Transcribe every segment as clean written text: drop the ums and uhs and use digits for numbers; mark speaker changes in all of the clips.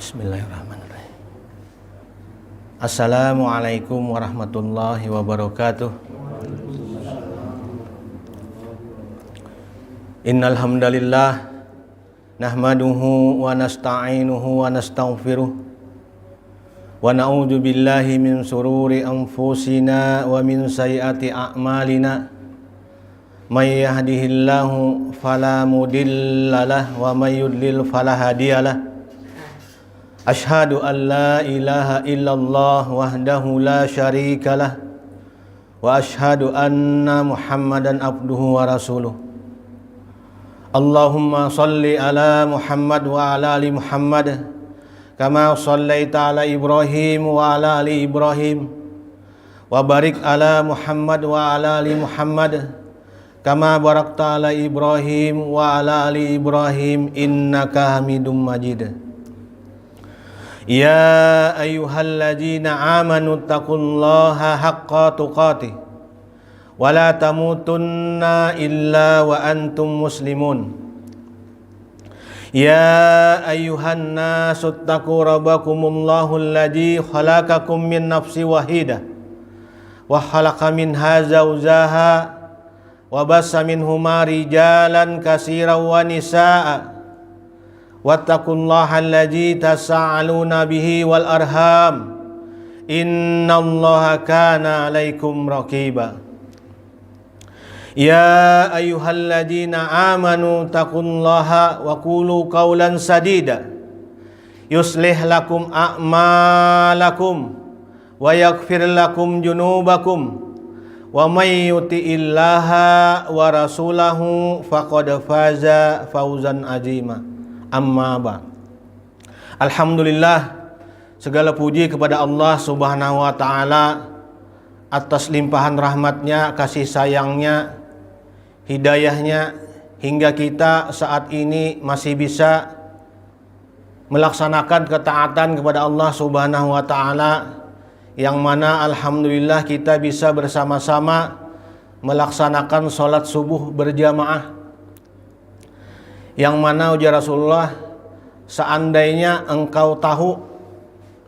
Speaker 1: Bismillahirrahmanirrahim. Assalamualaikum warahmatullahi wabarakatuh. Innal hamdalillah nahmaduhu wa nasta'inuhu wa nastaghfiruh wa na'udzu billahi min sururi anfusina wa min sayyiati a'malina. May yahdihillahu fala mudhillalah wa may yudlil fala hadiyalah. Ashhadu an la ilaha illallah wahdahu la syarikalah wa ashhadu anna Muhammadan abduhu wa rasuluh. Allahumma salli ala Muhammad wa ala ali Muhammad kama sallaita ala Ibrahim wa ala ali Ibrahim wa barik ala Muhammad wa ala ali Muhammad kama barakta ala Ibrahim wa ala ali Ibrahim innaka Hamidum Majid. Ya ayyuhalladzina amanu taqullaha haqqa tuqatih wa la tamutunna illa wa antum muslimun. Ya ayyuhan nasu taqu rabbakumullahu alladzi khalaqakum min nafsin wahidah wa khalaqa minha zawjaha wa bassa minhuma rijalan katsiran wa nisaa'a wattaqullaha allazi tasaaluna bihi wal arham innallaha kana 'alaikum raqiba. Ya ayyuhalladzina amanu taqullaha wa qulu qawlan sadida yuslih lakum a'malakum wa yaghfir lakum junubakum wa may yuti'illaha wa rasulahu faqad faza fawzan azima. Amma ba. Alhamdulillah, segala puji kepada Allah Subhanahu wa taala atas limpahan rahmatnya, kasih sayangnya, hidayahnya hingga kita saat ini masih bisa melaksanakan ketaatan kepada Allah Subhanahu wa taala, yang mana alhamdulillah kita bisa bersama-sama melaksanakan sholat subuh berjamaah, yang mana ujar Rasulullah, seandainya engkau tahu,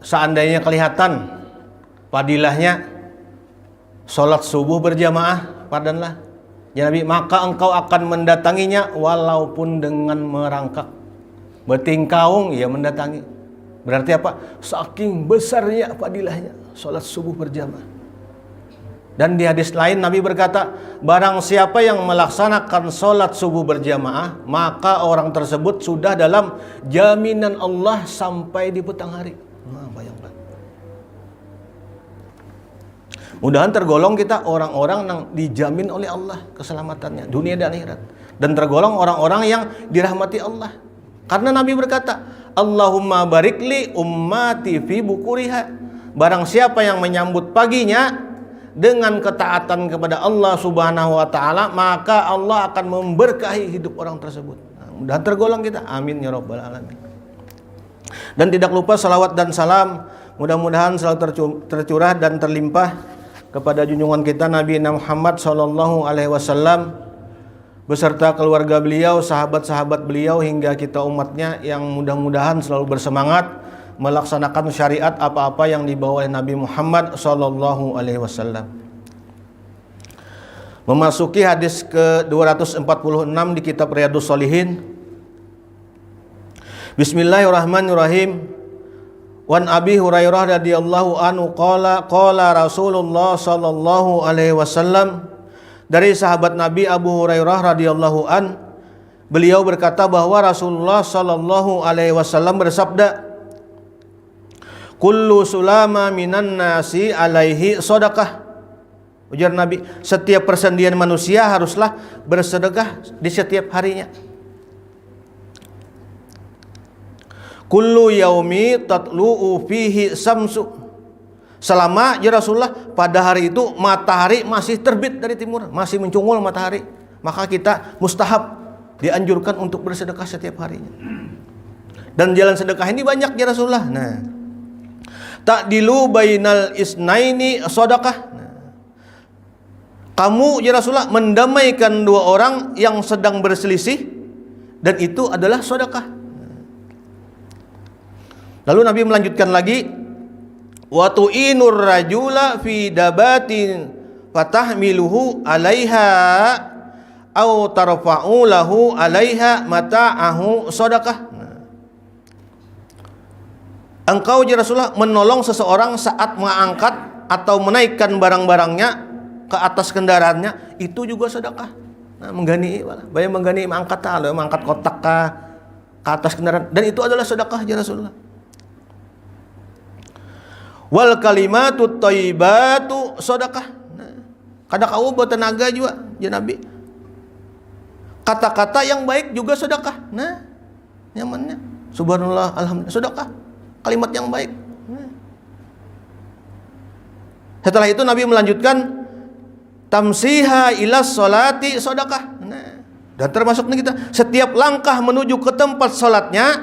Speaker 1: seandainya kelihatan fadilahnya sholat subuh berjamaah, padanlah ya Nabi, maka engkau akan mendatanginya walaupun dengan merangkak bertingkaung, ya mendatangi. Berarti apa? Saking besarnya fadilahnya sholat subuh berjamaah. Dan di hadis lain Nabi berkata, barang siapa yang melaksanakan sholat subuh berjamaah, maka orang tersebut sudah dalam jaminan Allah sampai di petang hari. Nah, bayangkan. Mudahan tergolong kita orang-orang yang dijamin oleh Allah keselamatannya dunia dan akhirat, dan tergolong orang-orang yang dirahmati Allah. Karena Nabi berkata, Allahumma barikli ummati fi bukuriha. Barang siapa yang menyambut paginya dengan ketaatan kepada Allah Subhanahu wa taala, maka Allah akan memberkahi hidup orang tersebut. Nah, mudah tergolong kita. Amin ya rabbal alamin. Dan tidak lupa salawat dan salam mudah-mudahan selalu tercurah dan terlimpah kepada junjungan kita Nabi Muhammad sallallahu alaihi wasallam beserta keluarga beliau, sahabat-sahabat beliau hingga kita umatnya, yang mudah-mudahan selalu bersemangat melaksanakan syariat apa-apa yang dibawa oleh Nabi Muhammad sallallahu alaihi wasallam. Memasuki hadis ke-246 di kitab Riyadhus Shalihin. Bismillahirrahmanirrahim. Wan Abi Hurairah radhiyallahu anhu qala Rasulullah sallallahu alaihi wasallam. Dari sahabat Nabi Abu Hurairah radhiyallahu an, beliau berkata bahwa Rasulullah sallallahu alaihi wasallam bersabda, kullu sulama minan nasi alaihi sedekah. Ujar Nabi, setiap persendian manusia haruslah bersedekah di setiap harinya. Kullu yaumi tatlu'u fihi samsu. Selama ya Rasulullah pada hari itu matahari masih terbit dari timur, masih mencungul matahari, maka kita mustahab dianjurkan untuk bersedekah setiap harinya. Dan jalan sedekah ini banyak ya Rasulullah. Nah, ta'dilu bainal isnaini sedekah. Kamu ya Rasulullah mendamaikan dua orang yang sedang berselisih, dan itu adalah sedekah. Lalu Nabi melanjutkan lagi, wa tu'inur rajula fi dabatin fatahmiluhu 'alaiha au tarfa'u lahu 'alaiha mata'ahu shadaqah. Engkau ya Rasulullah menolong seseorang saat mengangkat atau menaikkan barang-barangnya ke atas kendaraannya, itu juga sedekah. Nah, menggani, bayang menggani mengangkat kotak ke atas kendaraan, dan itu adalah sedekah ya Rasulullah. Wal kalimatut thayyibatu sedekah. Nah, kada kau buat tenaga juga ya Nabi. Kata-kata yang baik juga sedekah. Nah, nyamannya subhanallah alhamdulillah sedekah. Kalimat yang baik. Nah. Setelah itu Nabi melanjutkan tamsiha ila sholati sedekah. Nah, dan termasuk nih kita setiap langkah menuju ke tempat sholatnya,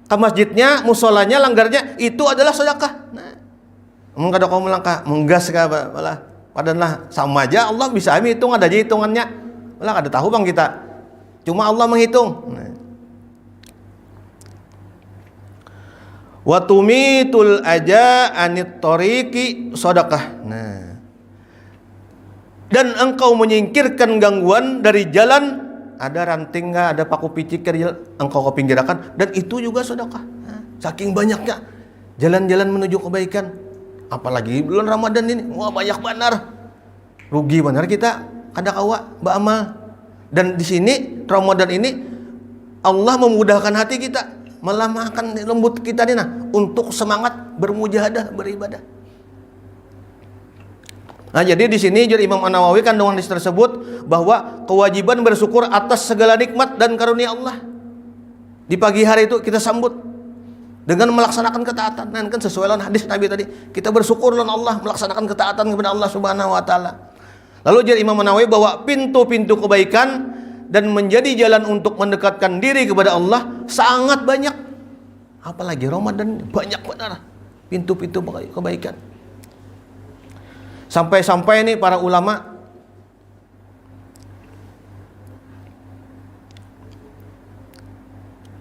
Speaker 1: ke masjidnya, musolanya, langgarnya, itu adalah sedekah. Nah, kada kau melangkah menggas ke malah padahal sama aja Allah bisa hitung, ada aja hitungannya. Malah kada tahu bang kita. Cuma Allah menghitung. Nah. Wa tumitul aja anit tariqi sedekah. Nah. Dan engkau menyingkirkan gangguan dari jalan, ada ranting enggak, ada paku picik dari jalan, engkau kau pinggirkan, dan itu juga sedekah. Nah, saking banyaknya jalan-jalan menuju kebaikan, apalagi bulan Ramadan ini, wah banyak benar. Rugi benar kita kada kawa beramal. Dan di sini Ramadan ini Allah memudahkan hati kita, melamahkan lembut kita nih untuk semangat bermujahadah, beribadah. Nah, jadi di sini Imam An-Nawawi kandungan hadis tersebut bahwa kewajiban bersyukur atas segala nikmat dan karunia Allah. Di pagi hari itu kita sambut dengan melaksanakan ketaatan. Nah, kan sesuai dengan hadis Nabi tadi, kita bersyukur dengan Allah, melaksanakan ketaatan kepada Allah Subhanahu wa taala. Lalu Imam An-Nawawi bahwa pintu-pintu kebaikan dan menjadi jalan untuk mendekatkan diri kepada Allah sangat banyak. Apalagi Ramadan banyak benar pintu-pintu kebaikan. Sampai-sampai nih para ulama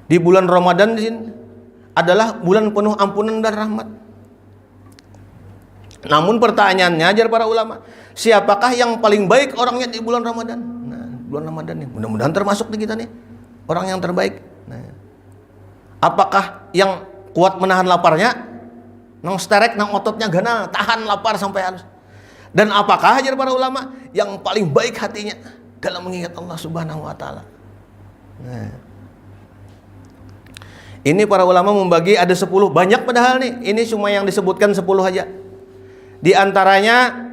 Speaker 1: di bulan Ramadan di sini adalah bulan penuh ampunan dan rahmat. Namun pertanyaannya ajar para ulama, siapakah yang paling baik orangnya di bulan Ramadan? Nah, bulan Ramadan nih, mudah-mudahan termasuk di kita nih orang yang terbaik. Nah, apakah yang kuat menahan laparnya, nang sterek, nang ototnya ganal, tahan lapar sampai halus? Dan apakah ajar para ulama yang paling baik hatinya dalam mengingat Allah Subhanahu wa taala? Nah, ini para ulama membagi ada 10, banyak padahal nih. Ini cuma yang disebutkan 10 aja. Di antaranya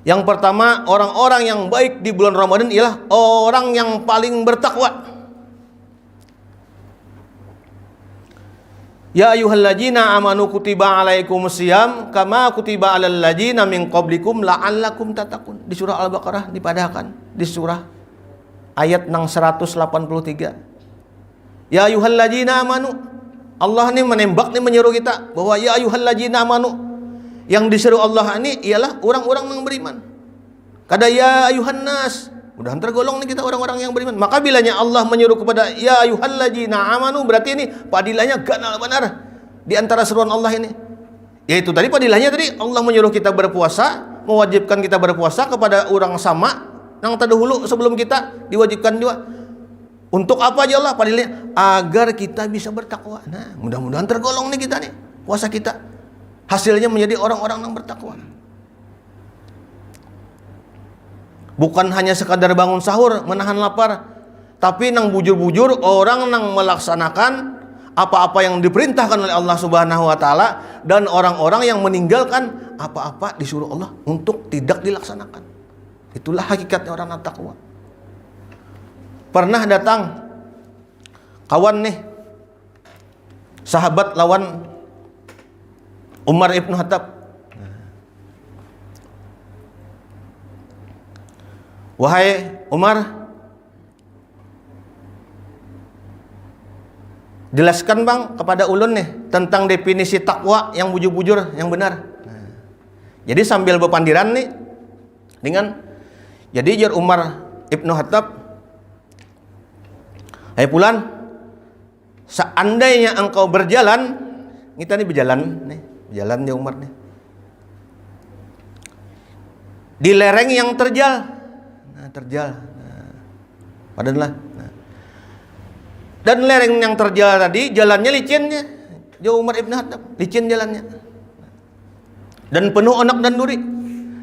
Speaker 1: yang pertama, orang-orang yang baik di bulan Ramadan ialah orang yang paling bertakwa. Ya ayyuhalladzina amanu kutiba alaikumusiyam kama kutiba alal ladzina min qablikum la'allakum tattaqun. Di surah Al-Baqarah dipadahkan di surah ayat nang 183. Ya ayyuhalladzina amanu. Allah ini menembak nih, menyeru kita bahwa ya ayyuhalladzina amanu. Yang disuruh Allah ini ialah orang-orang yang beriman. Kada ya ayuhan nas, mudah tergolong nih kita orang-orang yang beriman. Maka bilanya Allah menyuruh kepada ya ayyuhalladzina amanu, berarti ini padilahnya ganal benar di antara seruan Allah ini. Yaitu tadi padilahnya tadi Allah menyuruh kita berpuasa, mewajibkan kita berpuasa kepada orang sama yang terdahulu sebelum kita diwajibkan juga. Untuk apa aja Allah padilahnya? Agar kita bisa bertakwa. Nah, mudah-mudahan tergolong nih kita nih puasa kita. Hasilnya menjadi orang-orang yang bertakwa. Bukan hanya sekadar bangun sahur, menahan lapar, tapi nang bujur-bujur orang nang melaksanakan apa-apa yang diperintahkan oleh Allah Subhanahu wa taala, dan orang-orang yang meninggalkan apa-apa disuruh Allah untuk tidak dilaksanakan. Itulah hakikatnya orang yang takwa. Pernah datang kawan nih, sahabat lawan Umar ibn Khattab. Wahai Umar, jelaskan bang kepada ulun nih tentang definisi takwa yang bujur-bujur, yang benar. Jadi sambil berpandiran nih dengan, jadi jar Umar ibn Khattab, hai pulan, seandainya engkau berjalan, kita nih berjalan nih, berjalan di Umar nih, di lereng yang terjal, terjal, padahal dan lereng yang terjal tadi jalannya licinnya, Umar ibn Khattab, licin jalannya, dan penuh onak dan duri.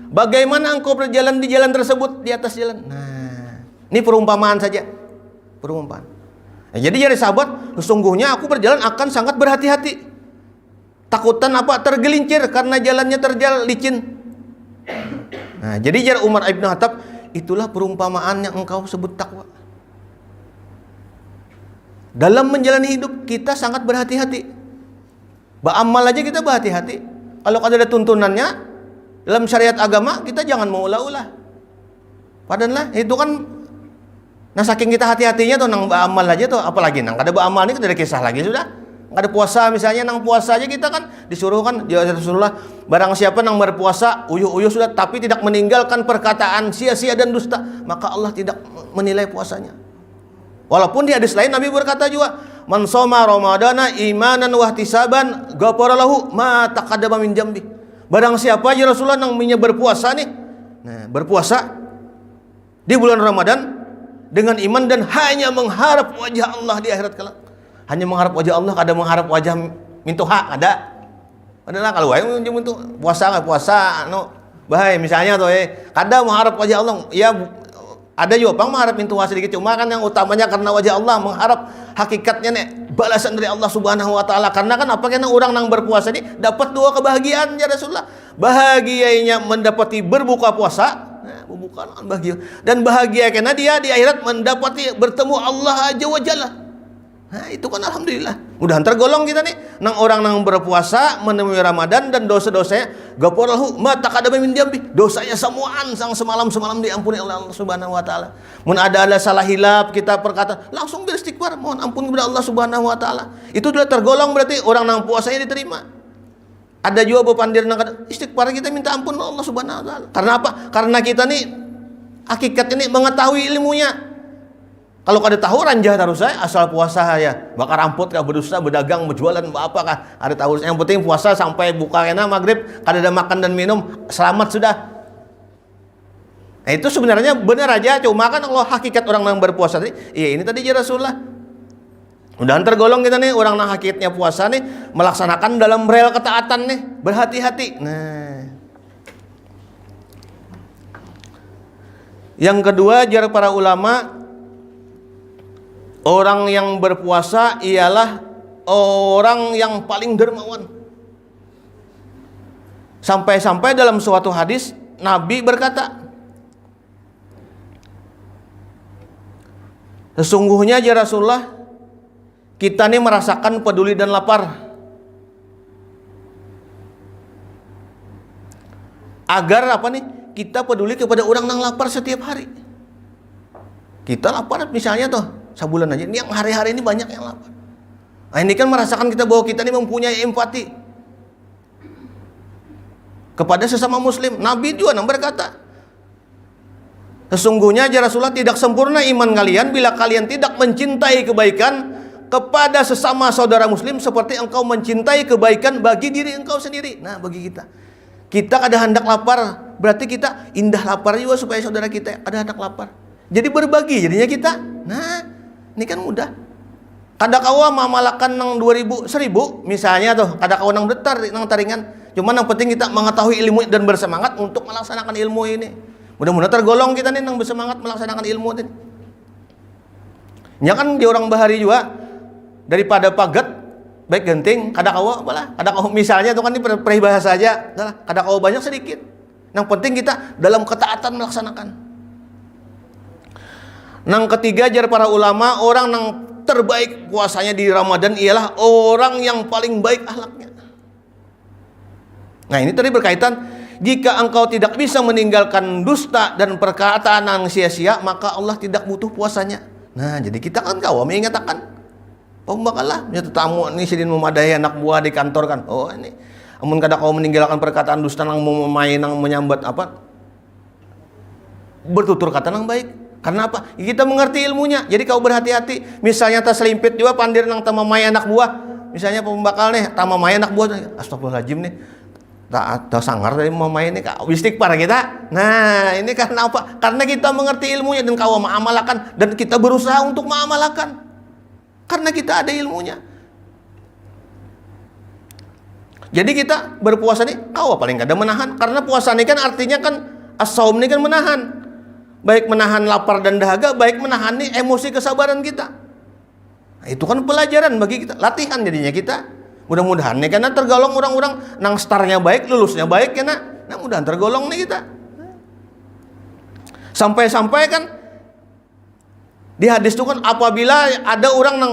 Speaker 1: Bagaimana engkau berjalan di jalan tersebut, di atas jalan? Nah, ini perumpamaan saja, perumpamaan. Nah, jadi dari sahabat, sesungguhnya aku berjalan akan sangat berhati-hati. Takutan apa? Tergelincir karena jalannya terjal licin. Nah, jadi jar Umar ibn Khattab, itulah perumpamaan yang engkau sebut takwa. Dalam menjalani hidup kita sangat berhati-hati. Beramal aja kita berhati-hati. Kalau ada tuntunannya dalam syariat agama, kita jangan mengulah-ulah. Padahal itu kan, nah saking kita hati-hatinya tuh nang beramal aja tuh, apalagi nang kada beramal ini ada kisah lagi sudah. Ada puasa misalnya, nang puasa aja kita kan disuruh kan, ya Rasulullah, barang siapa nang berpuasa uyuh-uyuh sudah tapi tidak meninggalkan perkataan sia-sia dan dusta, maka Allah tidak menilai puasanya. Walaupun di hadis lain Nabi berkata juga, man shoma ramadana imanan wa ihtisaban ghafara lahu ma taqaddama min dzambi. Barang siapa aja Rasulullah nang berpuasa nih, nah berpuasa di bulan Ramadan dengan iman dan hanya mengharap wajah Allah di akhirat kelak. Hanya mengharap wajah Allah, kada mengharap wajah mintuha, ada. Padahal kalau wae untuk puasa enggak puasa anu bahaya misalnya tuh kada mengharap wajah Allah. Ya ada juga pang mengharap mintuha sedikit, cuma kan yang utamanya karena wajah Allah, mengharap hakikatnya nih balasan dari Allah Subhanahu wa taala. Karena kan apa kena orang nang berpuasa ini dapat dua kebahagiaan ya Rasulullah. Bahagianya mendapati berbuka puasa, nah, berbuka bahagia, dan bahagia karena dia di akhirat mendapati bertemu Allah Azza wa Jalla. Nah, itu kan alhamdulillah. Mudah-mudahan tergolong kita nih nang orang nang berpuasa menemui Ramadan dan dosa-dosanya ghafarahu ma taqaddama min dzambi. Dosanya semuaan sang semalam diampuni oleh Allah Subhanahu wa taala. Mun ada salah hilap kita perkata, langsung beristighfar mohon ampun kepada Allah Subhanahu wa taala. Itu sudah tergolong berarti orang nang puasanya diterima. Ada juga bepandir nang istighfar kita minta ampun Allah Subhanahu wa taala. Karena apa? Karena kita nih hakikat ini mengetahui ilmunya. Kalau kada tahu ranjah terus saya asal puasa ya, bakar ramput kah berdusta, berdagang, berjualan, apa kah? Ada tahu yang penting puasa sampai buka kena maghrib, kada ada makan dan minum, selamat sudah. Nah itu sebenarnya benar aja, cuma kan kalau hakikat orang yang berpuasa tadi, iya ini tadi ya Rasulullah. Mudah-mudahan tergolong kita nih orang yang hakikatnya puasa nih melaksanakan dalam rel ketaatan nih, berhati-hati. Nah, yang kedua jar para ulama, orang yang berpuasa ialah orang yang paling dermawan. Sampai-sampai dalam suatu hadis Nabi berkata, sesungguhnya ya Rasulullah, kita nih merasakan peduli dan lapar. Agar apa nih? Kita peduli kepada orang yang lapar setiap hari. Kita lapar misalnya tuh sebulan aja, ini yang hari-hari ini banyak yang lapar. Nah ini kan merasakan kita bahwa kita ini mempunyai empati kepada sesama muslim. Nabi juga berkata, sesungguhnya ya Rasulullah, tidak sempurna iman kalian bila kalian tidak mencintai kebaikan kepada sesama saudara muslim seperti engkau mencintai kebaikan bagi diri engkau sendiri. Nah bagi kita ada hendak lapar, berarti kita indah lapar juga supaya saudara kita ada hendak lapar. Jadi berbagi jadinya kita. Nah ini kan mudah. Kada kawa mamalakan nang 2000, 1000 misalnya tuh, kada kawa nang detar nang taringan. Cuman yang penting kita mengetahui ilmu dan bersemangat untuk melaksanakan ilmu ini. Mudah-mudahan tergolong kita nih nang bersemangat melaksanakan ilmu ini. Ya kan di orang bahari juga daripada paget baik genting, kada kawa apalah. Kada kawa misalnya tuh kan ini peribahasa aja, kada kawa banyak sedikit. Yang penting kita dalam ketaatan melaksanakan. Nang ketiga jar para ulama, orang nang terbaik puasanya di Ramadan ialah orang yang paling baik akhlaknya. Nah ini tadi berkaitan, jika engkau tidak bisa meninggalkan dusta dan perkataan yang sia-sia, maka Allah tidak butuh puasanya. Nah jadi kita kan kau mengatakan, pembakalah punya tetamu ini sedin memadai anak buah di kantor kan. Oh ini, amun kada kau meninggalkan perkataan dusta nang memain nang menyambat apa, bertutur kata nang baik. Karena apa? Kita mengerti ilmunya. Jadi kau berhati-hati. Misalnya tas selimpit juga pandir nang tamamai anak buah. Misalnya pembakal nih, tamamai anak buah. Astagfirullahaladzim nih. Tak sangar dari mamai ini kau istighfar kita. Nah, ini karena apa? Karena kita mengerti ilmunya dan kau mengamalkan dan kita berusaha untuk mengamalkan. Karena kita ada ilmunya. Jadi kita berpuasa nih, kau paling kada menahan. Karena puasa ini kan artinya kan as-saum ini kan menahan. Baik menahan lapar dan dahaga, baik menahan nih emosi kesabaran kita. Nah, itu kan pelajaran bagi kita, latihan jadinya kita. Mudah-mudahan nih karena tergolong orang-orang nang startnya baik, lulusnya baik karena nah mudahan tergolong nih kita. Sampai-sampai kan di hadis itu kan apabila ada orang nang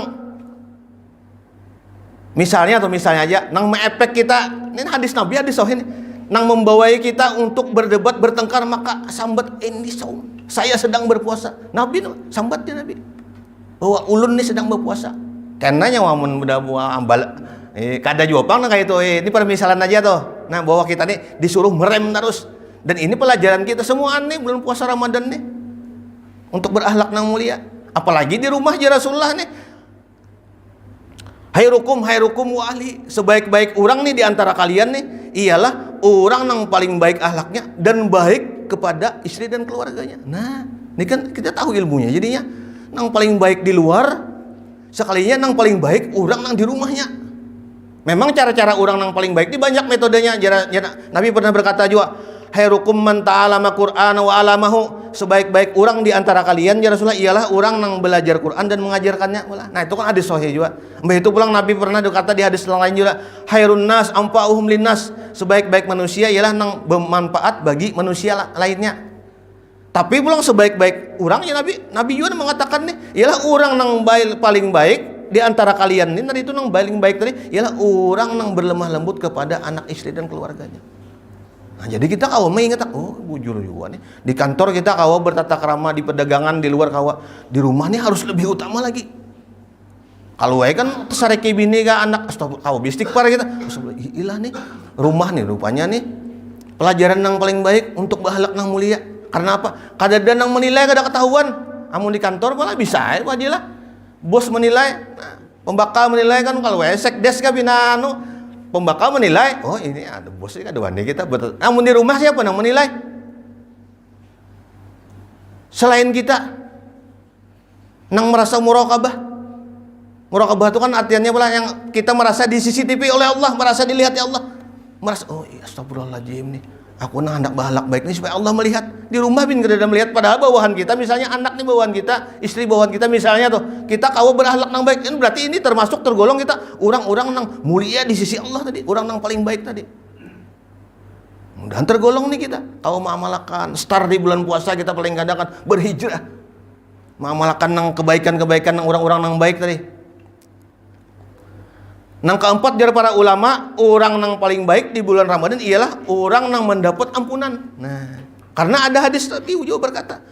Speaker 1: misalnya aja nang mengepek kita, ini hadis Nabi, hadis sahih ini, nang membawai kita untuk berdebat bertengkar, maka sambat ini saum. Saya sedang berpuasa. Nabi sambatnya Nabi bahwa ulun ini sedang berpuasa. Karena nyawa mun udah buah ambal kada juapang nah kayak itu ini permisalan aja tuh. Nah, bahwa kita nih disuruh merem terus. Dan ini pelajaran kita semua nih bulan puasa Ramadan nih. Untuk berakhlak nang mulia. Apalagi di rumah ya Rasulullah nih. Khairukum wa ahli. Sebaik-baik orang nih di antara kalian nih ialah orang yang paling baik akhlaknya dan baik kepada istri dan keluarganya. Nah, ini kan kita tahu ilmunya. Jadinya yang paling baik di luar, sekalinya yang paling baik orang yang di rumahnya. Memang cara-cara orang yang paling baik ini banyak metodenya. Nabi pernah berkata juga, khairukum man ta'allama Qur'ana wa 'allamahu. Sebaik-baik orang di antara kalian ya Rasulullah ialah orang yang belajar Quran dan mengajarkannya. Nah, itu kan hadis sahih juga. Mbah itu pulang Nabi pernah berkata di hadis lain juga, khairun nas anfa'uhum linnas. Sebaik-baik manusia ialah yang bermanfaat bagi manusia lainnya. Tapi pulang sebaik-baik orang ya Nabi juga mengatakan nih, ialah orang yang paling baik di antara kalian ini. Tadi itu yang paling baik tadi ialah orang yang berlemah lembut kepada anak istri dan keluarganya. Nah, jadi kita kawa mengingat, oh bujur juga nih. Di kantor kita kawa bertata krama, di perdagangan, di luar kawa. Di rumah nih harus lebih utama lagi. Kalau kan sareke bini ka anak, astagfirullah, kawa istighfar kita. Ilah nih, rumah nih rupanya nih pelajaran yang paling baik untuk berakhlak nang mulia. Karena apa? Kadang nang menilai kada ketahuan. Amun di kantor malah bisa aja lah. Bos menilai, nah, pembakal menilai kan kalau sekdes ka binano. Pembakal menilai, oh ini ada bos ini ada wani kita betul. Namun di rumah siapa yang menilai? Selain kita, nang merasa muraqabah. Muraqabah itu kan artinya pula yang kita merasa di CCTV oleh Allah, merasa dilihat ya Allah. Merasa, oh iya astagfirullahaladzim nih. Aku nang hendak bahalak baik nih supaya Allah melihat. Di rumah bin kada melihat, padahal bawahan kita misalnya anak nih bawahan kita, istri bawahan kita misalnya tuh, kita kawa berakhlak nang baik. Ini berarti ini termasuk tergolong kita orang-orang nang mulia di sisi Allah tadi, orang nang paling baik tadi. Dan tergolong nih kita kawa mengamalkan star di bulan puasa kita paling kadang kan berhijrah. Mengamalkan nang kebaikan-kebaikan nang orang-orang nang baik tadi. Nang keempat dari para ulama, orang yang paling baik di bulan Ramadan ialah orang yang mendapat ampunan. Nah, karena ada hadis Nabi juga berkata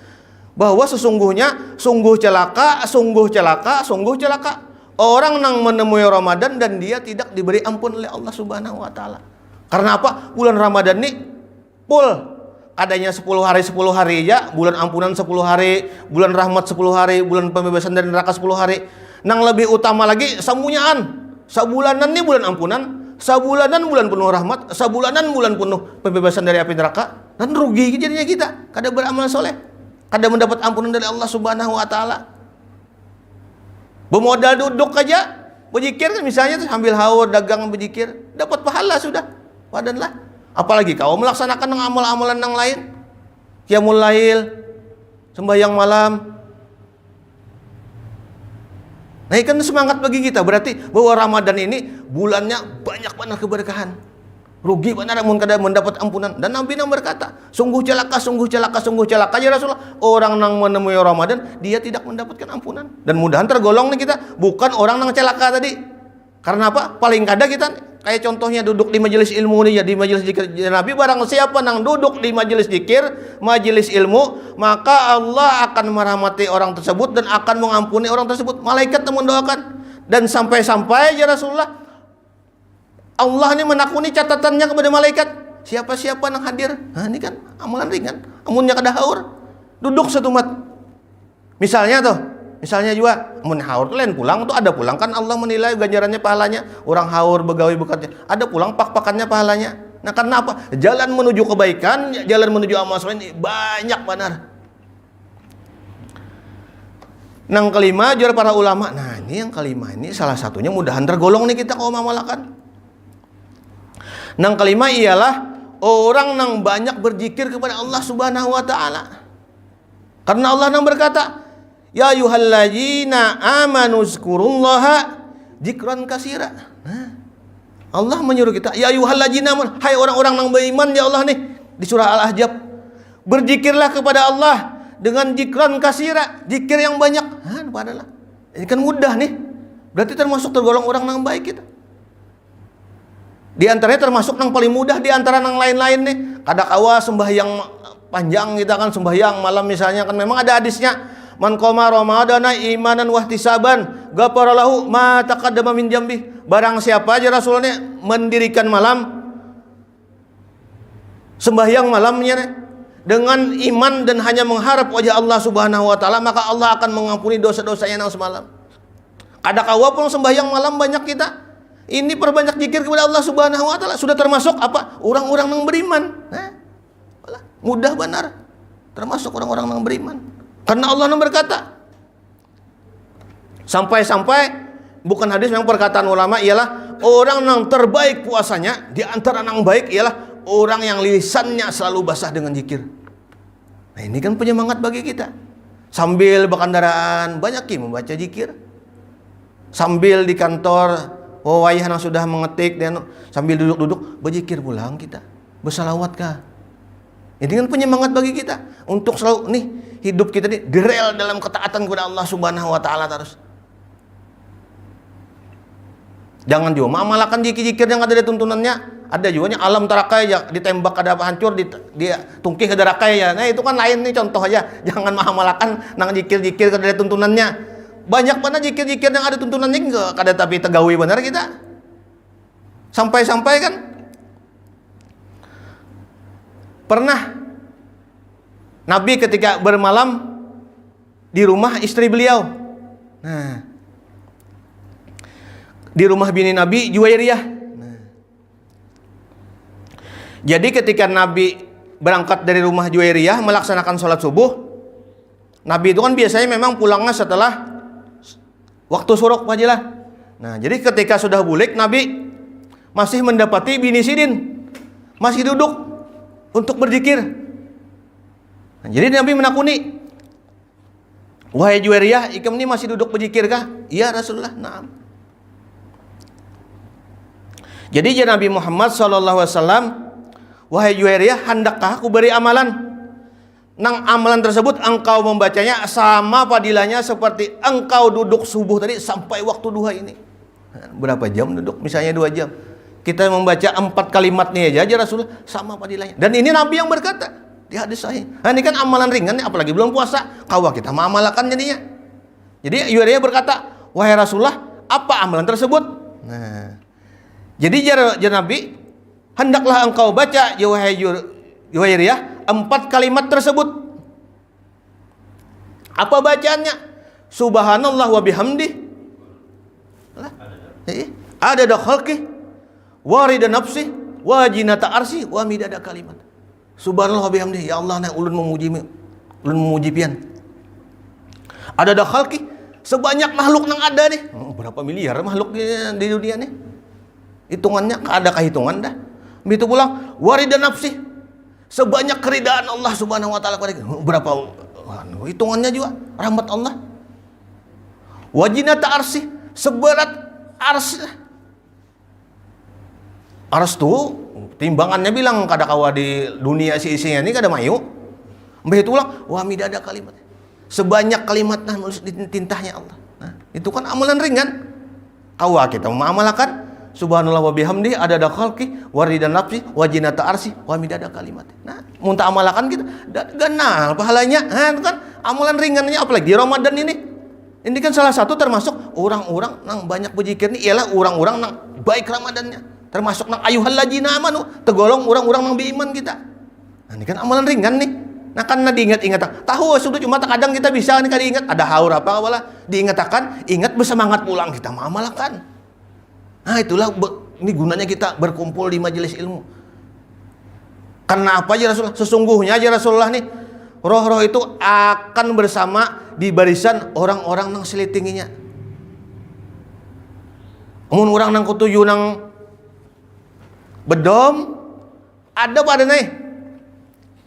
Speaker 1: bahwa sesungguhnya sungguh celaka orang yang menemui Ramadan dan dia tidak diberi ampun oleh Allah Subhanahu wa taala. Karena apa? Bulan Ramadan ini full. Adanya 10 hari ya, bulan ampunan 10 hari, bulan rahmat 10 hari, bulan pembebasan dari neraka 10 hari. Nang lebih utama lagi samunyaan. Sabulanan nih bulan ampunan, sabulanan bulan penuh rahmat, sabulanan bulan penuh pembebasan dari api neraka. Dan rugi jadinya kita, kada beramal soleh, kada mendapat ampunan dari Allah Subhanahu wa taala. Bermodal duduk aja, berzikir kan misalnya sambil haur dagang berzikir, dapat pahala sudah. Wadanlah. Apalagi kau melaksanakan amal-amalan yang lain. Qiyamul lail, sembahyang malam. Nah, kan semangat bagi kita berarti bahwa Ramadan ini bulannya banyak banget keberkahan. Rugi benar amun kada mendapat ampunan. Dan Nabi yang berkata, sungguh celaka ya Rasulullah. Orang yang menemui Ramadan dia tidak mendapatkan ampunan. Dan mudahan tergolong nih kita bukan orang yang celaka tadi. Karena apa? Paling kada kita kayak contohnya duduk di majelis ilmu nih ya, di majelis zikir Nabi, barang siapa yang duduk di majelis zikir, majelis ilmu, maka Allah akan merahmati orang tersebut dan akan mengampuni orang tersebut. Malaikat mendoakan. Dan sampai-sampai ya Rasulullah, Allah ini menakuni catatannya kepada malaikat. Siapa-siapa yang hadir, nah ini kan amalan ringan, amunnya kada haur, duduk satu mat. Misalnya juga mun haur tuh lain pulang tuh ada pulang kan Allah menilai ganjarannya pahalanya. Orang haur begawi bekerja, ada pulang pak-pakannya pahalanya. Nah, karena apa? Jalan menuju kebaikan, jalan menuju amal soleh ini banyak benar. Nang kelima jual para ulama. Nah, ini yang kelima ini salah satunya mudahan tergolong nih kita kalau mamalakan. Nang kelima ialah orang nang banyak berzikir kepada Allah Subhanahu wa taala. Karena Allah nang berkata, "Ya ayyuhalladzina amanu zkurullaha dzikran katsira." Nah, Allah menyuruh kita, "Ya ayyuhalladzina amanu," hai orang-orang yang beriman ya Allah nih di surah Al-Ahzab. Berzikirlah kepada Allah dengan dzikran katsira, zikir yang banyak. Padahal ini kan mudah nih. Berarti termasuk tergolong orang yang baik kita. Di antaranya termasuk yang paling mudah di antara yang lain-lain nih. Kadakawa sembahyang panjang kita kan sembahyang malam misalnya kan memang ada hadisnya. Man qoma ramadana imanan wahtisaban ghafara lahu ma taqaddama min dzambi. Barang siapa aja Rasulnya mendirikan malam sembahyang malamnya nih, dengan iman dan hanya mengharap wajah Allah Subhanahu wa taala, maka Allah akan mengampuni dosa-dosanya nang semalam. Kadakawa pun sembahyang malam banyak kita. Ini perbanyak zikir kepada Allah Subhanahu wa taala sudah termasuk apa? Orang-orang yang beriman. Mudah benar. Termasuk orang-orang yang beriman. Karena Allah yang berkata. Sampai-sampai bukan hadis yang perkataan ulama ialah orang yang terbaik puasanya di antara yang baik ialah orang yang lisannya selalu basah dengan zikir. Nah, ini kan penyemangat bagi kita. Sambil berkendaraan banyak membaca zikir. Sambil di kantor, wayah yang sudah mengetik dan sambil duduk-duduk berzikir pulang kita. Bersalawat kah? Ini kan penyemangat bagi kita untuk selalu nih hidup kita nih direl dalam ketaatan kepada Allah Subhanahu wa taala terus. Jangan juga mengamalkan zikir-zikir yang ada di tuntunannya. Ada juga alam tarakai ya ditembak ada apa hancur dia tungkih ke darakai ya. Nah, itu kan lain nih contoh aja. Jangan mengamalkan nang zikir-zikir ada tuntunannya. Banyak mana zikir-zikir yang ada tuntunannya enggak kada tapi tegawi benar kita. Sampai-sampai kan pernah Nabi ketika bermalam di rumah istri beliau. Nah, di rumah bini Nabi Juwairiyah. Jadi ketika Nabi berangkat dari rumah Juwairiyah melaksanakan sholat subuh, Nabi itu kan biasanya memang pulangnya setelah waktu suruk fajilah. Nah, jadi ketika sudah bulik Nabi masih mendapati bini Sidin masih duduk untuk berzikir. Nah, jadi Nabi menakuni, "Wahai Juwairiyah, ikam ini masih duduk berzikir kah?" "Iya Rasulullah." "Na'am." Jadi Nabi Muhammad SAW, "Wahai Juwairiyah, hendakkah aku beri amalan? Nang amalan tersebut engkau membacanya sama fadilahnya seperti engkau duduk subuh tadi sampai waktu duha ini." Berapa jam duduk? Misalnya 2 jam. Kita membaca 4 kalimat nih aja Rasulullah sama fadilahnya. Dan ini Nabi yang berkata di hadis sahih. Nah, ini kan amalan ringan nih, apalagi belum puasa. Kawa kita mengamalkan jadinya. Jadi Juwairiyah berkata, "Wahai Rasulullah, apa amalan tersebut?" Nah, jadi jar Nabi, "Hendaklah engkau baca ya wahai Juwairiyah 4 kalimat tersebut." Apa bacaannya? Subhanallah wa bihamdi. Adada khalqi wa rida nafsi wa jinata arsi wa midada kalimat. Subhanallah wa bihamdi. Ya Allah, nah ulun memuji pian. Adada khalqi, sebanyak makhluk yang ada nih. Berapa miliar makhluk di dunia nih? Hitungannya ada kehitungan dah. Begitu pula warida nafsi, sebanyak keridaan Allah Subhanahu wa taala kepada kita. Berapa hitungannya juga rahmat Allah. Wajinata arsi, seberat ars. Ars tuh timbangannya bilang kada kawa di dunia isinya ini kada mayu. Begitu pula wa midada kalimat, sebanyak kalimat nah nulis di tintahnya Allah. Nah, itu kan amalan ringan. Kawa kita mengamalkan Subhanallah wa bihamdi adada khalqi wa rida nafsi wa jinata arsi wa midada kalimat. Nah, muntah amalakan kita ganal pahalanya. Nah, itu kan amalan ringannya apalagi di Ramadan ini. Ini kan salah satu termasuk orang-orang yang banyak berzikir ini ialah orang-orang yang baik Ramadannya. Termasuk yang ayyuhalladzina amanu, tergolong orang-orang yang beriman kita. Nah, ini kan amalan ringan nih. Nah karena diingat-ingat, tahu sudah cuma kadang kita bisa nih kali ingat ada haur apa wala diingatkan, ingat bersemangat pulang kita mengamalkan. Nah itulah ini gunanya kita berkumpul di majelis ilmu. Karena apa aja Rasulullah? Sesungguhnya aja Rasulullah nih roh-roh itu akan bersama di barisan orang-orang nang selitinginya. Mun orang nang kutuju nang bedom ada pada nih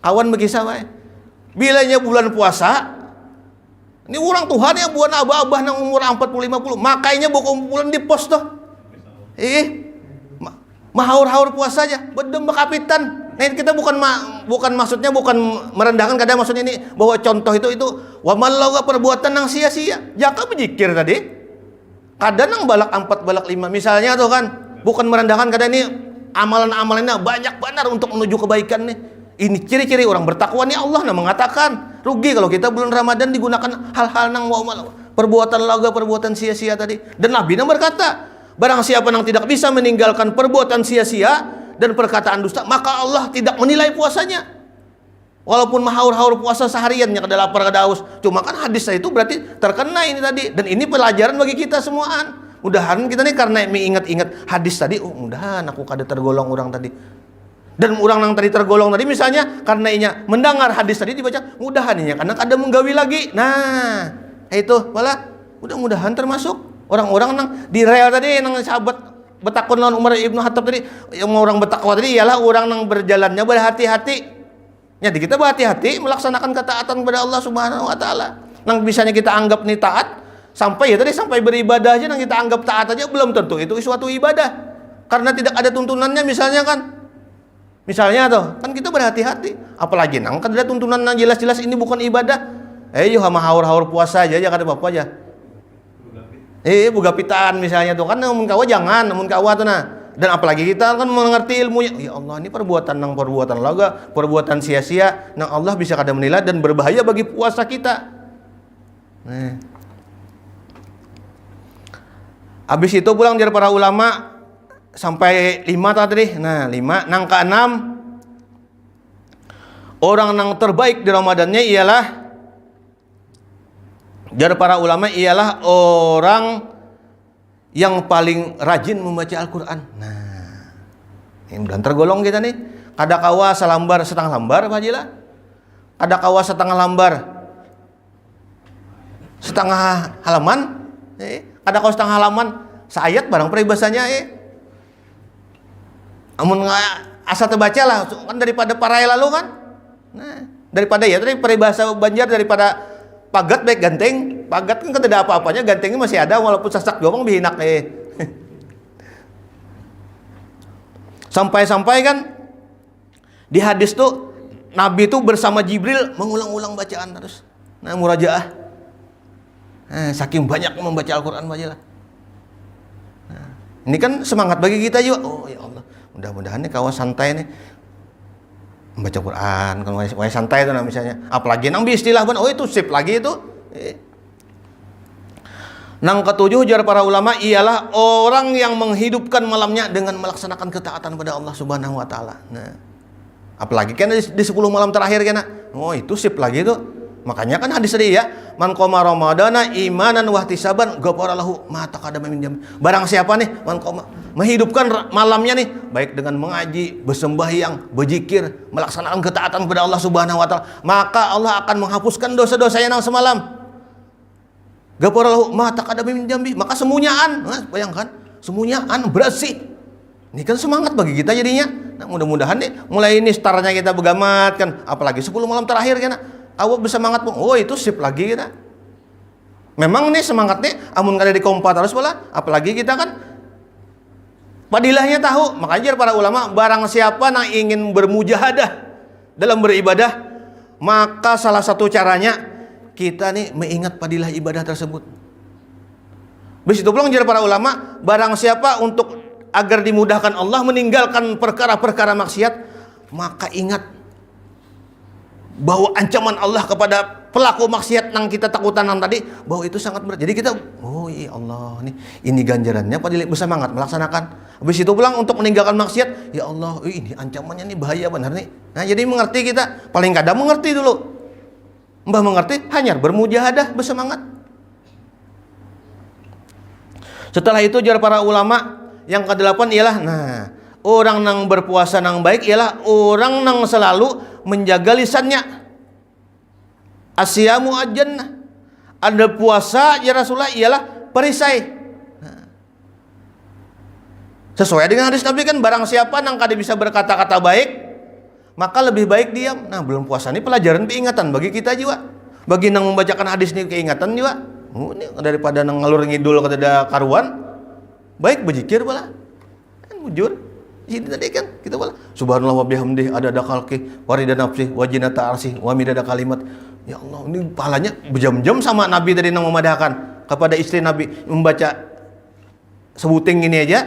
Speaker 1: kawan begisah wae. Bilanya bulan puasa, ini orang Tuhan yang buat abah-abah nang umur 40-50, makanya berkumpulan di pos tuh. Mahaur-haur puasa aja, bedem kapitan. Nah, kita bukan maksudnya bukan merendahkan, kadang maksudnya ini bahwa contoh itu wa man laga perbuatan nang sia-sia. Jaka berzikir tadi. Kadang nang balak 4 balak 5 misalnya tuh kan, bukan merendahkan kadang ini amalan-amalannya banyak benar untuk menuju kebaikan nih. Ini ciri-ciri orang bertakwa nih Allah mengatakan rugi kalau kita bulan Ramadan digunakan hal-hal nang perbuatan laga, perbuatan sia-sia tadi. Dan Nabi berkata, barang siapa yang tidak bisa meninggalkan perbuatan sia-sia dan perkataan dusta, maka Allah tidak menilai puasanya. Walaupun mahaur-haur puasa sehariannya kada lapar kada haus, cuma kan hadis itu berarti terkena ini tadi. Dan ini pelajaran bagi kita semuaan. Mudahan kita nih karena mengingat-ingat hadis tadi, mudahan aku kada tergolong orang tadi. Dan orang yang tadi tergolong tadi misalnya karena inya mendengar hadis tadi dibaca, mudahan inya karena kada menggawi lagi. Nah, itu malah mudah-mudahan termasuk orang-orang yang di rel tadi yang sahabat betakun lawan Umar Ibnu Khattab tadi, yang orang bertakwa tadi ialah orang yang berjalannya berhati-hati. Jadi kita berhati-hati melaksanakan ketaatan kepada Allah Subhanahu wa taala. Nang bisanya kita anggap nih taat sampai beribadah aja nang kita anggap taat aja belum tentu itu suatu ibadah. Karena tidak ada tuntunannya misalnya kan. Misalnya tuh, kan kita berhati-hati. Apalagi nang kan ada tuntunan nang jelas-jelas ini bukan ibadah. Yo sama haur-haur puasa aja kada apa-apa aja. Buga pitaan misalnya tuh kan namun kawa jangan, namun kawa tuh nah. Dan apalagi kita kan mengerti ilmunya. Ya Allah, ini perbuatan laga, perbuatan sia-sia nang Allah bisa kada menilai dan berbahaya bagi puasa kita. Nah. Habis itu pulang dari para ulama sampai 5 tadi. Nah, 5 nang ke-6 orang nang terbaik di Ramadannya ialah dari para ulama ialah orang yang paling rajin membaca Al-Qur'an. Nah, ini bulan tergolong kita nih. Kada kawa selambar setengah lambar bajilah. Kada kawa setengah lambar setengah halaman. Kada kawa setengah halaman seayat barang peribahasanya amun asa terbaca lah kan daripada parai lalu kan. Nah, daripada ya tadi peribahasa Banjar daripada pagat baik ganteng. Pagat kan tidak ada apa-apanya, gantengnya masih ada walaupun sasak gomong bihinak Sampai-sampai kan di hadis tuh Nabi tuh bersama Jibril mengulang-ulang bacaan terus. Nah, murajaah. Saking banyak membaca Al-Qur'an bajalah. Nah, ini kan semangat bagi kita juga. Oh ya Allah, mudah-mudahan nih kawan santai nih membaca Quran kan wae santai itu nah misalnya. Apalagi nang istilah ban itu sip lagi itu. Nang ketujuh jar para ulama ialah orang yang menghidupkan malamnya dengan melaksanakan ketaatan pada Allah Subhanahu wa taala. Nah, apalagi kan di 10 malam terakhir kan. Oh, itu sip lagi itu. Makanya kan hadis tadi ya, man qoma ramadana imanan wa ihtisaban ghafara lahu ma taqaddama min dzambi. Barang siapa nih man qoma menghidupkan malamnya nih baik dengan mengaji, bersembahyang, berzikir, melaksanakan ketaatan kepada Allah Subhanahu wa taala, maka Allah akan menghapuskan dosa-dosanya nang semalam. Ghafara lahu ma taqaddama min dzambi. Maka semunyaan, bayangkan, semunyaan bersih. Ini kan semangat bagi kita jadinya. Nah, mudah-mudahan nih mulai ini startnya kita begamat kan, apalagi 10 malam terakhir kan. Awak bisa semangat pun, oh itu sip lagi kita. Memang nih semangatnya, amun kada dikompa terus pula, apalagi kita kan padilahnya tahu. Makanya para ulama, barang siapa yang ingin bermujahadah dalam beribadah, maka salah satu caranya kita nih mengingat padilah ibadah tersebut. Begitu pula jadi para ulama, barang siapa untuk agar dimudahkan Allah meninggalkan perkara-perkara maksiat, maka ingat bahwa ancaman Allah kepada pelaku maksiat yang kita takutan tadi, bahwa itu sangat berat. Jadi kita, oh iya Allah, ini ganjarannya pada bersemangat melaksanakan. Habis itu pulang untuk meninggalkan maksiat, ya Allah, ini ancamannya nih bahaya benar nih. Nah, jadi mengerti kita, paling kadang mengerti dulu. Mbah mengerti, hanya bermujahadah, bersemangat. Setelah itu jar para ulama yang ke-8 ialah orang yang berpuasa yang baik ialah orang yang selalu menjaga lisannya. Asyamu ajannah. Ada puasa ya Rasulullah ialah perisai. Sesuai dengan hadis Nabi kan, barang siapa yang kada bisa berkata-kata baik, maka lebih baik diam. Nah, belum puasa ini pelajaran peringatan bagi kita juga. Bagi yang membacakan hadis ini keingatan juga. Ini daripada nang ngalur ngidul kada karuan, baik berzikir pala. Kan jujur. Sini tadi kan kita pala subhanallah wa bihamdihi adada khalqi wa ridha nafsi wa zinata arsy wa midada kalimat. Ya Allah, ini pahalanya berjam-jam sama Nabi tadi nang memadahkan kepada istri Nabi membaca sebuting ini aja.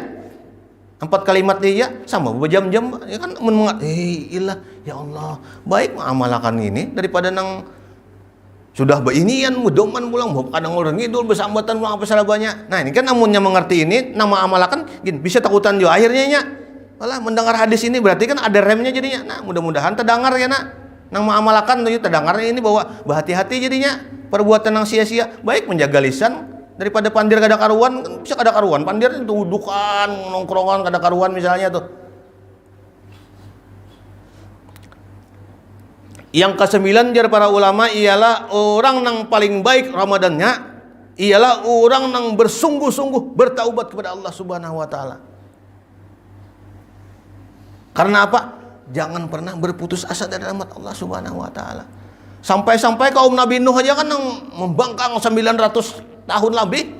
Speaker 1: 4 kalimat dia sama berjam-jam ya kan ilah ya Allah, baik mengamalkan ini daripada nang sudah beinian mudoman pulang kadang ngulur ngidul bersambatan pulang apa salah banyak. Nah, ini kan namunnya mengerti ini nama amalkan gini bisa takutan juga akhirnya nya. Malah mendengar hadis ini berarti kan ada remnya jadinya. Nah, mudah-mudahan terdengar ya nak. Nang mengamalkan tuh terdengarnya ini bahwa berhati-hati jadinya perbuatan yang sia-sia. Baik menjaga lisan daripada pandir kada karuan, kan bisa kada karuan. Pandir itu dudukan, nongkrongan kada karuan misalnya tuh. Yang ke-9 jar para ulama ialah orang yang paling baik Ramadannya ialah orang yang bersungguh-sungguh bertaubat kepada Allah Subhanahu wa taala. Karena apa? Jangan pernah berputus asa dari rahmat Allah Subhanahu wa taala. Sampai-sampai kaum Nabi Nuh aja kan yang membangkang 900 tahun lebih.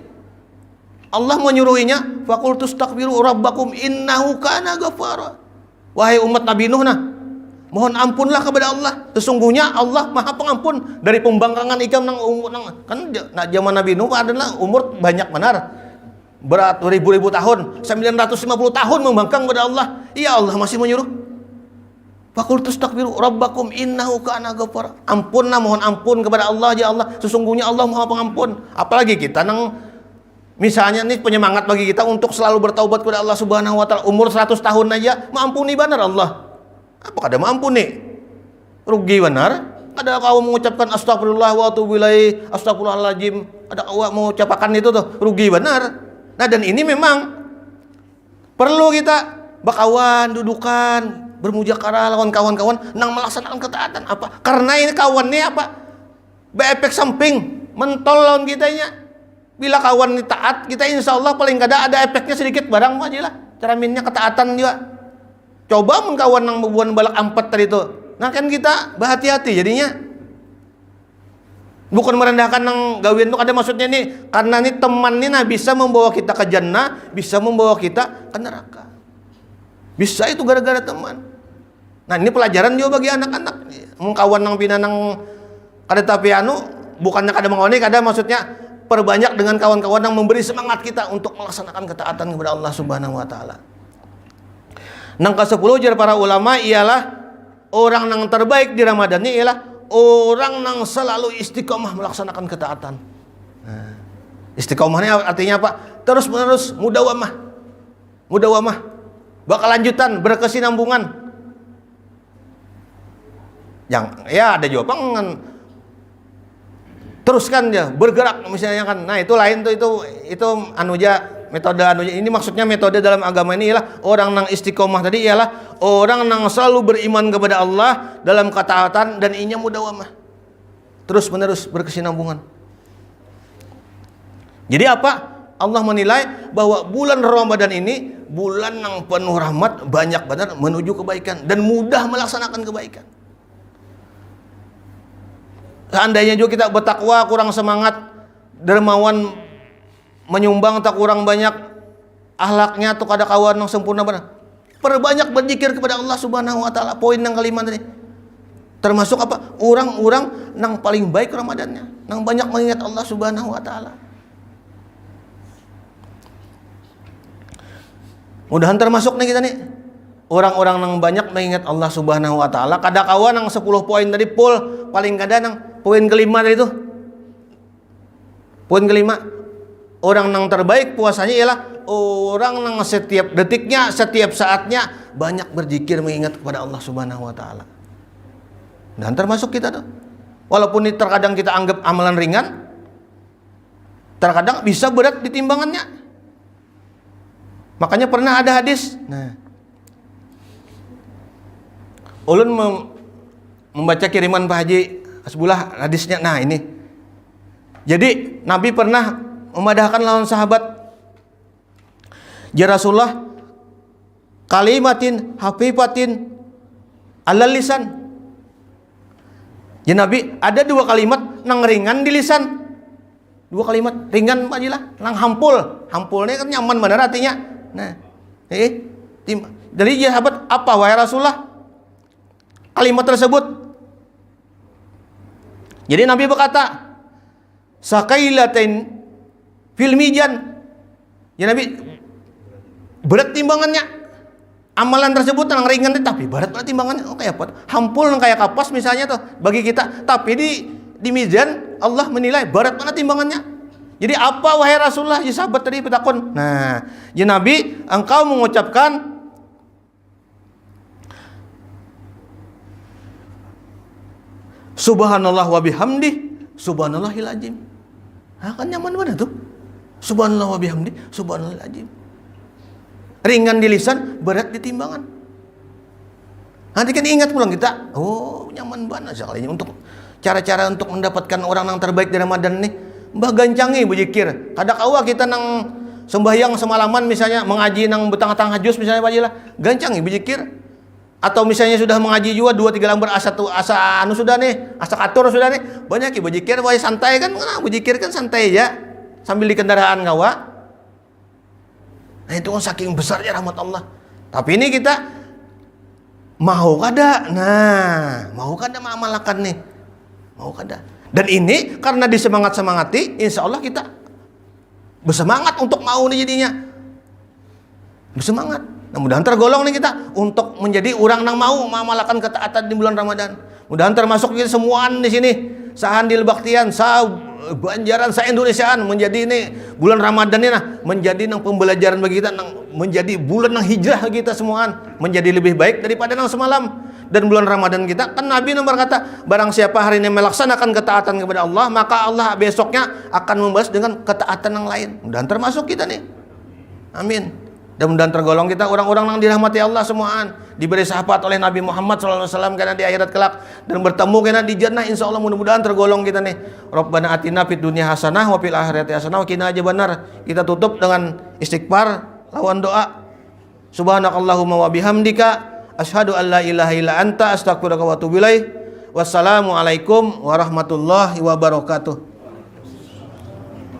Speaker 1: Allah menyuruhinya, faqul tastaghfiru rabbakum innahu kana ghafara. Wahai umat Nabi Nuh mohon ampunlah kepada Allah. Sesungguhnya Allah Maha Pengampun dari pembangkangan ikam nang umur kan zaman Nabi Nuh adalah umur banyak benar. Berat ribu-ribu tahun, 950 tahun membangkang kepada Allah. Ya Allah masih menyuruh. Faqul tastaghfiru rabbakum innahu kana ghafara. Ampunlah, mohon ampun kepada Allah ya Allah. Sesungguhnya Allah Maha Pengampun. Apalagi kita nang misalnya nih penyemangat bagi kita untuk selalu bertaubat kepada Allah Subhanahu wa taala. Umur 100 tahun aja mengampuni benar Allah. Apa kada mengampuni? Rugi benar. Ada kau mengucapkan astagfirullah wa atubu ilaih, astagfirullahaladzim. Ada kau mengucapkan itu tuh, rugi benar. Nah, dan ini memang perlu kita bakawan, dudukan, bermujakarah lawan kawan-kawan nang melaksanakan ketaatan. Apa? Karena ini kawannya apa? Berefek samping, mentol lawan kitanya. Bila kawan ini taat, kita insya Allah paling kada ada efeknya sedikit barang aja lah. Cerminnya ketaatan juga. Coba mun kawan nang bebuan balak 4 tadi itu. Nah kan kita berhati-hati jadinya. Bukan merendahkan nang gawian itu ada maksudnya nih, karena nih teman nih bisa membawa kita ke jannah, bisa membawa kita ke neraka. Bisa itu gara-gara teman. Nah, ini pelajaran juga bagi anak-anak. Mengkawan nang pina nang kada tapi bukannya kada mengawani, kada maksudnya perbanyak dengan kawan-kawan yang memberi semangat kita untuk melaksanakan ketaatan kepada Allah Subhanahu wa taala. Nang ke-10 jar para ulama ialah orang yang terbaik di Ramadan ini ialah orang yang selalu istiqomah melaksanakan ketaatan. Nah, istiqomah ini artinya apa? Terus menerus mudawamah. Mudawamah. Bakal lanjutan, berkesinambungan. Yang ya ada jawaban teruskan aja, bergerak misalnya kan. Nah, itu lain tuh itu metode ini maksudnya metode dalam agama ini ialah orang yang istiqomah tadi ialah orang yang selalu beriman kepada Allah dalam ketaatan dan inya mudawamah. Terus menerus berkesinambungan. Jadi apa? Allah menilai bahwa bulan Ramadan ini bulan yang penuh rahmat, banyak benar menuju kebaikan dan mudah melaksanakan kebaikan. Seandainya juga kita bertakwa kurang semangat, dermawan menyumbang tak kurang banyak, akhlaknya atau kada kawan yang sempurna benar. Perbanyak berzikir kepada Allah Subhanahu wa taala. Poin yang kelima tadi. Termasuk apa? Orang-orang yang paling baik Ramadannya, yang banyak mengingat Allah Subhanahu wa taala. Mudahan termasuk nih kita nih. Orang-orang yang banyak mengingat Allah Subhanahu wa taala. Kada kawan yang 10 poin tadi paling kada yang poin kelima tadi itu. Poin kelima. Orang yang terbaik puasanya ialah orang yang setiap detiknya, setiap saatnya banyak berzikir mengingat kepada Allah Subhanahu wa taala. Dan termasuk kita tuh. Walaupun ini terkadang kita anggap amalan ringan, terkadang bisa berat di timbangannya. Makanya pernah ada hadis. Nah, ulun membaca kiriman Pak Haji sebulah hadisnya. Nah, ini. Jadi Nabi pernah memadahkan lawan sahabat, ya Rasulullah, kalimatin hafifatin alal lisan. Ya Nabi, ada 2 kalimat nang ringan di lisan. 2 kalimat ringan aja nang hampul. Hampulnya kan nyaman benar artinya. Nah, jadi ya sahabat, apa wahai Rasulullah kalimat tersebut? Jadi Nabi berkata, sakailatain fil mizan. Ya Nabi, berat timbangannya. Amalan tersebut yang ringan tapi berat timbangannya. Oh, kayak apa? Hampul kayak kapas misalnya tuh bagi kita, tapi di mizan Allah menilai berat mana timbangannya. Jadi apa wahai Rasulullah? Ya sahabat tadi bertakon. Nah, ya Nabi, engkau mengucapkan subhanallah wa bihamdi subhanallahil azim. Kan nyaman mana tuh? Subhanallah wa bihamdi subhanallahil azim. Ringan di lisan, berat di timbangan. Nanti kan ingat pulang kita, oh nyaman banget sekali untuk cara-cara untuk mendapatkan orang yang terbaik di Ramadan nih. Mbah gancangi berzikir. Kada kawa kita nang sembahyang semalaman misalnya mengaji nang betang-tang hajus misalnya bajilah, gancangi berzikir. Atau misalnya sudah mengaji juga 2-3 lembar asa anu sudah nih, asa katur sudah nih, banyak berzikir, wae santai kan, berzikir kan santai ya. Sambil di kendaraan ngawa. Nah itu kan saking besarnya rahmat Allah. Tapi ini kita mau kada? Nah, mau kada mengamalkan nih? Mau kada? Dan ini karena disemangat-semangati, insya Allah kita bersemangat untuk mau nih jadinya. Bersemangat. Nah, mudah-mudahan tergolong nih kita untuk menjadi orang yang mau mengamalkan ketaatan di bulan Ramadan. Mudah-mudahan termasuk kita semuaan di sini. Sahandil Baktian, Banjaran, Indonesiaan menjadi ini bulan Ramadan ini menjadi nang pembelajaran bagi kita, menjadi bulan nang hijrah kita semuaan, menjadi lebih baik daripada nang semalam. Dan bulan Ramadan kita kan Nabi berkata, barang siapa hari ini melaksanakan ketaatan kepada Allah, maka Allah besoknya akan membalas dengan ketaatan yang lain. Dan termasuk kita nih. Amin. Dan mudah-mudahan tergolong kita orang-orang yang dirahmati Allah semuaan, diberi syafaat oleh Nabi Muhammad SAW karena di akhirat kelak, dan bertemu karena di jannah, insya Allah mudah-mudahan tergolong kita nih. Rabbana atina fid dunya hasanah wa fil akhirati hasanah wa qina adzabannar. Kita tutup dengan istighfar lawan doa. Subhanakallahumma wa bihamdika asyhadu an la ilaha illa anta astaghfiruka wa atubu ilaik. Wassalamualaikum warahmatullahi wabarakatuh.